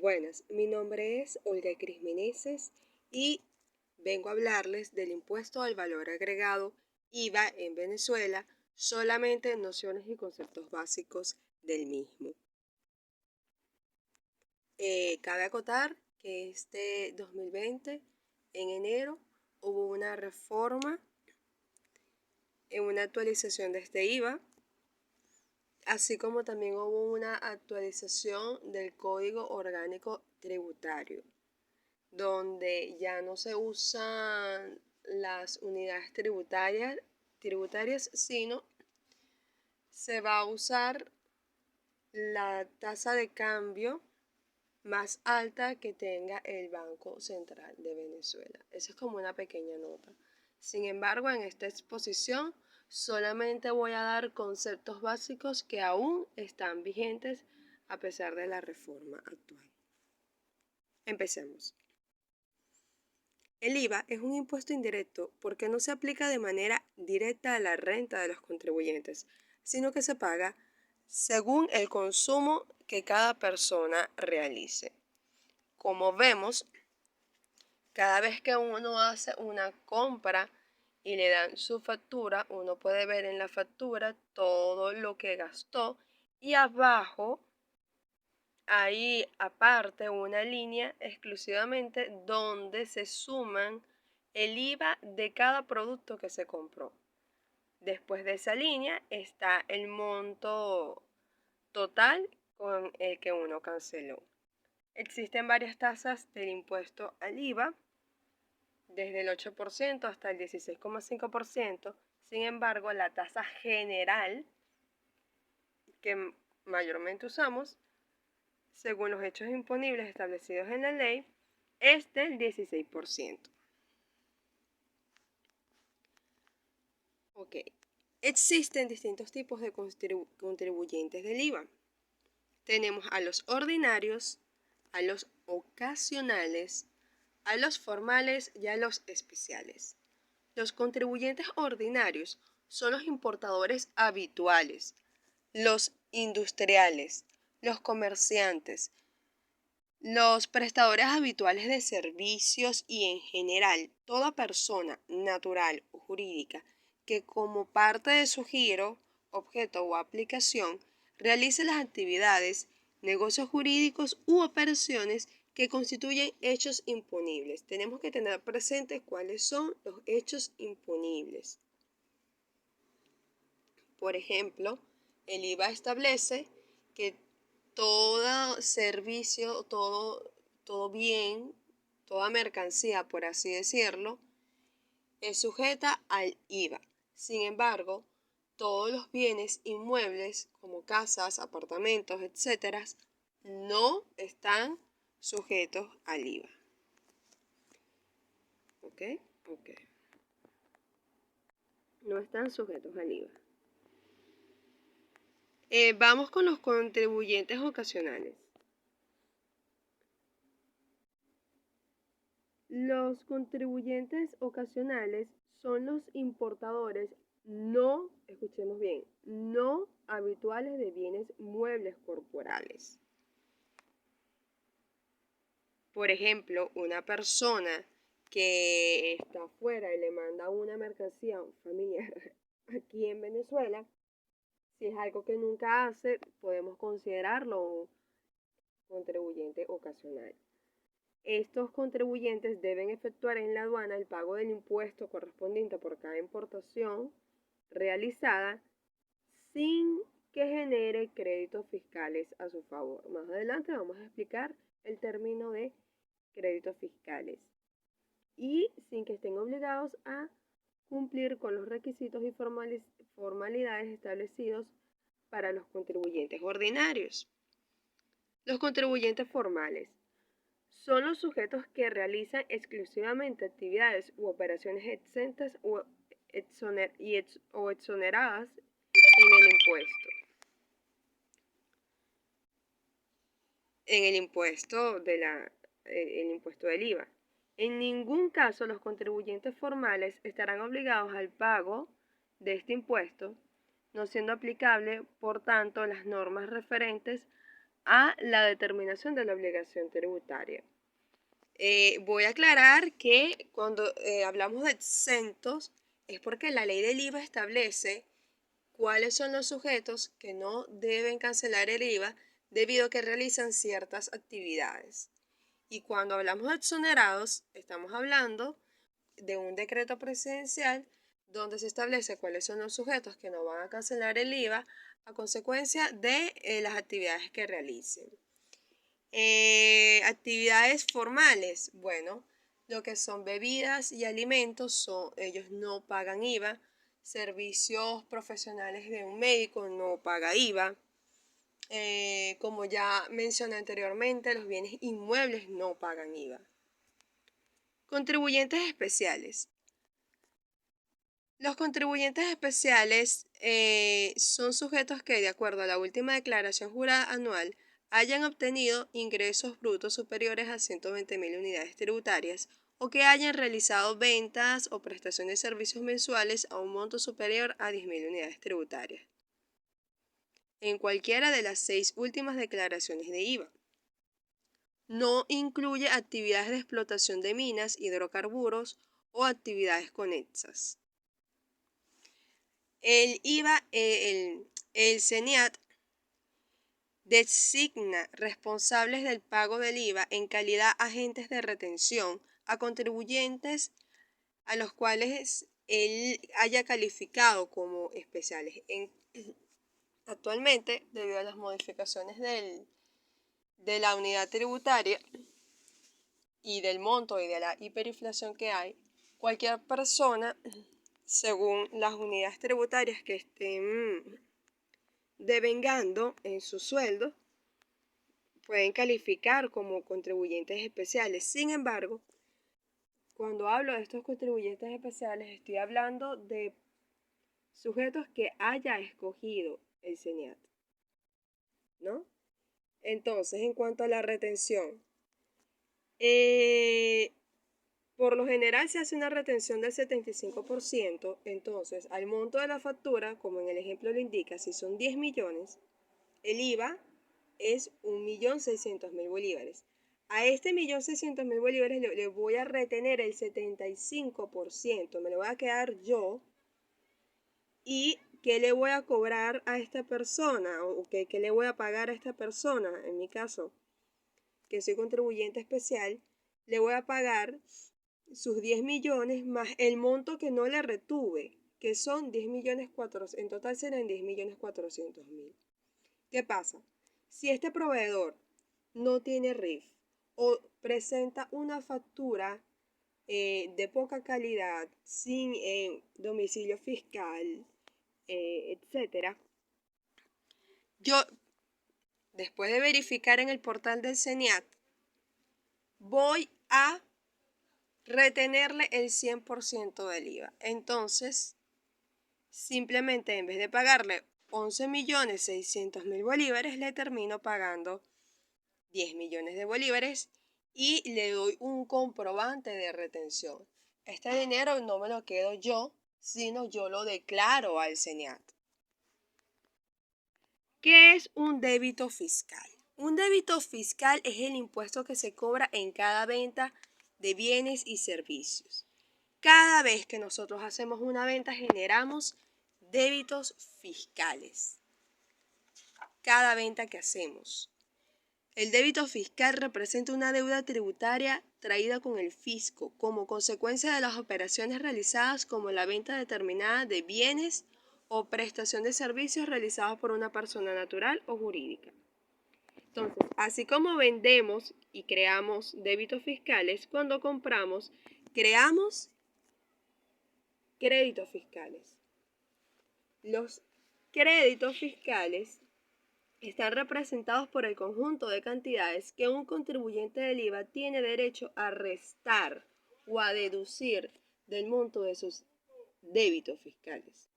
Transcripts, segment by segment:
Buenas, mi nombre es Olga Cris Meneses y vengo a hablarles del impuesto al valor agregado IVA en Venezuela, solamente nociones y conceptos básicos del mismo. Cabe acotar que este 2020, en enero, hubo una reforma en una actualización de este IVA, así como también hubo una actualización del Código Orgánico Tributario, donde ya no se usan las unidades tributarias, sino se va a usar la tasa de cambio más alta que tenga el Banco Central de Venezuela. Esa es como una pequeña nota. Sin embargo, en esta exposición solamente voy a dar conceptos básicos que aún están vigentes a pesar de la reforma actual. Empecemos. El IVA es un impuesto indirecto porque no se aplica de manera directa a la renta de los contribuyentes, sino que se paga según el consumo que cada persona realice. Como vemos, cada vez que uno hace una compra y le dan su factura, uno puede ver en la factura todo lo que gastó y abajo hay aparte una línea exclusivamente donde se suman el IVA de cada producto que se compró. Después de esa línea está el monto total con el que uno canceló. Existen varias tasas del impuesto al IVA, desde el 8% hasta el 16,5%. Sin embargo, la tasa general que mayormente usamos, según los hechos imponibles establecidos en la ley, es del 16%. Ok. Existen distintos tipos de contribuyentes del IVA. Tenemos a los ordinarios, a los ocasionales, a los formales y a los especiales. Los contribuyentes ordinarios son los importadores habituales, los industriales, los comerciantes, los prestadores habituales de servicios y en general toda persona natural o jurídica que como parte de su giro, objeto o aplicación realice las actividades, negocios jurídicos u operaciones que constituyen hechos imponibles. Tenemos que tener presente cuáles son los hechos imponibles. Por ejemplo, el IVA establece que todo servicio, todo bien, toda mercancía, por así decirlo, es sujeta al IVA. Sin embargo, todos los bienes inmuebles, como casas, apartamentos, etc., no están sujetos al IVA. ¿Ok? Ok. No están sujetos al IVA. Vamos con los contribuyentes ocasionales. Los contribuyentes ocasionales son los importadores no, escuchemos bien, no habituales de bienes muebles corporales. Por ejemplo, una persona que está afuera y le manda una mercancía a un familiar aquí en Venezuela, si es algo que nunca hace, podemos considerarlo un contribuyente ocasional. Estos contribuyentes deben efectuar en la aduana el pago del impuesto correspondiente por cada importación realizada sin que genere créditos fiscales a su favor. Más adelante vamos a explicar el término de créditos fiscales y sin que estén obligados a cumplir con los requisitos y formalidades establecidos para los contribuyentes ordinarios. Los contribuyentes formales son los sujetos que realizan exclusivamente actividades u operaciones exentas o exoneradas en el impuesto del IVA. En ningún caso los contribuyentes formales estarán obligados al pago de este impuesto, no siendo aplicable, por tanto, las normas referentes a la determinación de la obligación tributaria. Voy a aclarar que cuando hablamos de exentos es porque la ley del IVA establece cuáles son los sujetos que no deben cancelar el IVA debido a que realizan ciertas actividades. Y cuando hablamos de exonerados, estamos hablando de un decreto presidencial donde se establece cuáles son los sujetos que no van a cancelar el IVA a consecuencia de las actividades que realicen. Actividades formales, bueno, lo que son bebidas y alimentos, ellos no pagan IVA. Servicios profesionales de un médico no paga IVA. Como ya mencioné anteriormente, los bienes inmuebles no pagan IVA. Contribuyentes especiales. Los contribuyentes especiales son sujetos que, de acuerdo a la última declaración jurada anual, hayan obtenido ingresos brutos superiores a 120.000 unidades tributarias o que hayan realizado ventas o prestación de servicios mensuales a un monto superior a 10.000 unidades tributarias en cualquiera de las 6 últimas declaraciones de IVA. No incluye actividades de explotación de minas, hidrocarburos o actividades conexas. El IVA, el CENIAT designa responsables del pago del IVA en calidad agentes de retención a contribuyentes a los cuales él haya calificado como especiales. Actualmente, debido a las modificaciones de la unidad tributaria y del monto y de la hiperinflación que hay, cualquier persona, según las unidades tributarias que estén devengando en su sueldo, pueden calificar como contribuyentes especiales. Sin embargo, cuando hablo de estos contribuyentes especiales, estoy hablando de sujetos que haya escogido el CENIAT, ¿no? Entonces, en cuanto a la retención, por lo general se hace una retención del 75%, entonces al monto de la factura, como en el ejemplo lo indica, si son 10 millones, el IVA es 1.600.000 bolívares. A este 1.600.000 bolívares le voy a retener el 75%, me lo voy a quedar yo. ¿Y qué le voy a cobrar a esta persona? ¿O qué le voy a pagar a esta persona? En mi caso, que soy contribuyente especial, le voy a pagar sus 10 millones más el monto que no le retuve, que son 10.400.000, en total serán 10.400.000. ¿Qué pasa? Si este proveedor no tiene RIF o presenta una factura de poca calidad, sin domicilio fiscal, etcétera, yo, después de verificar en el portal del CENIAT, voy a retenerle el 100% del IVA. Entonces, simplemente en vez de pagarle 11.600.000 bolívares, le termino pagando 10 millones de bolívares y le doy un comprobante de retención. Este dinero no me lo quedo yo, sino yo lo declaro al CENIAT. ¿Qué es un débito fiscal? Un débito fiscal es el impuesto que se cobra en cada venta de bienes y servicios. Cada vez que nosotros hacemos una venta generamos débitos fiscales. Cada venta que hacemos. El débito fiscal representa una deuda tributaria traída con el fisco como consecuencia de las operaciones realizadas como la venta determinada de bienes o prestación de servicios realizados por una persona natural o jurídica. Entonces, así como vendemos y creamos débitos fiscales, cuando compramos, creamos créditos fiscales. Los créditos fiscales están representados por el conjunto de cantidades que un contribuyente del IVA tiene derecho a restar o a deducir del monto de sus débitos fiscales.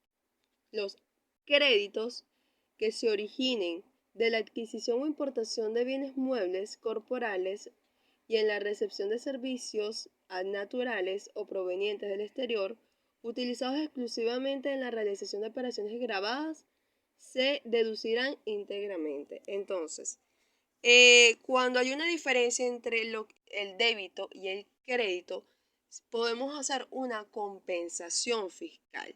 Los créditos que se originen de la adquisición o importación de bienes muebles corporales y en la recepción de servicios naturales o provenientes del exterior, utilizados exclusivamente en la realización de operaciones grabadas, se deducirán íntegramente. Entonces, Cuando hay una diferencia entre el débito y el crédito, podemos hacer una compensación fiscal.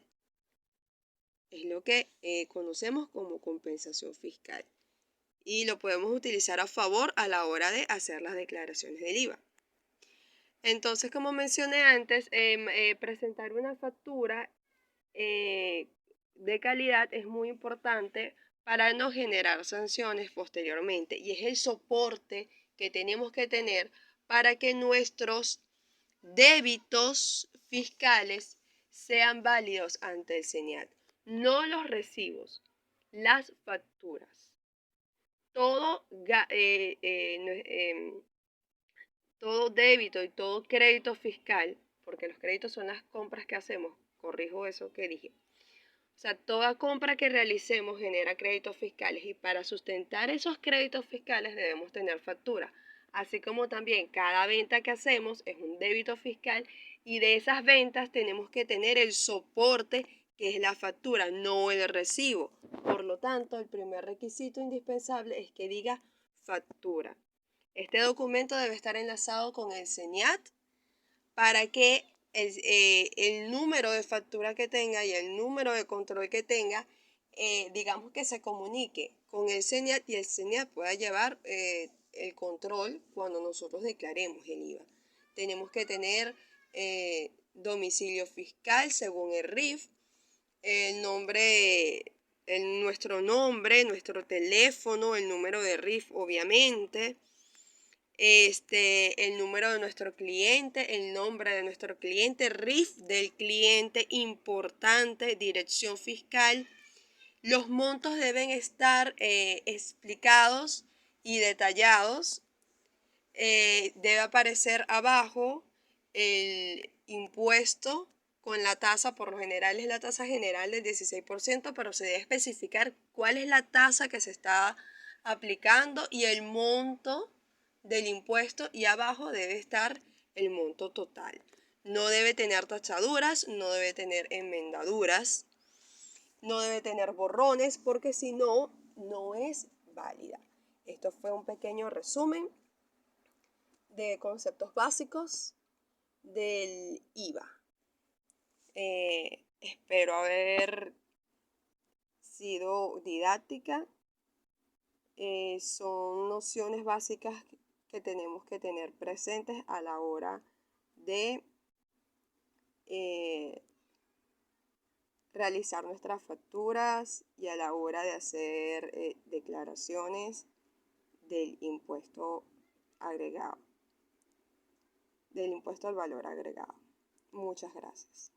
Es lo que conocemos como compensación fiscal. Y lo podemos utilizar a favor a la hora de hacer las declaraciones del IVA. Entonces, como mencioné antes, presentar una factura de calidad es muy importante para no generar sanciones posteriormente, y es el soporte que tenemos que tener para que nuestros débitos fiscales sean válidos ante el SENIAT. No los recibos, las facturas. Todo, todo débito y todo crédito fiscal, porque los créditos son las compras que hacemos, corrijo eso que dije. O sea, toda compra que realicemos genera créditos fiscales, y para sustentar esos créditos fiscales debemos tener factura. Así como también cada venta que hacemos es un débito fiscal, y de esas ventas tenemos que tener el soporte que es la factura, no el recibo. Por lo tanto, el primer requisito indispensable es que diga factura. Este documento debe estar enlazado con el SENIAT para que el número de factura que tenga y el número de control que tenga, digamos que se comunique con el SENIAT, y el SENIAT pueda llevar el control cuando nosotros declaremos el IVA. Tenemos que tener domicilio fiscal según el RIF, nuestro nombre, nuestro teléfono, el número de RIF obviamente, el número de nuestro cliente, el nombre de nuestro cliente, RIF del cliente, importante, dirección fiscal. Los montos deben estar explicados y detallados. Debe aparecer abajo el impuesto con la tasa. Por lo general es la tasa general del 16%, pero se debe especificar cuál es la tasa que se está aplicando y el monto del impuesto, y abajo debe estar el monto total. No debe tener tachaduras, no debe tener enmendaduras, no debe tener borrones, porque si no, no es válida. Esto fue un pequeño resumen de conceptos básicos del IVA. Espero haber sido didáctica. Son nociones básicas que tenemos que tener presentes a la hora de realizar nuestras facturas y a la hora de hacer declaraciones del impuesto agregado, del impuesto al valor agregado. Muchas gracias.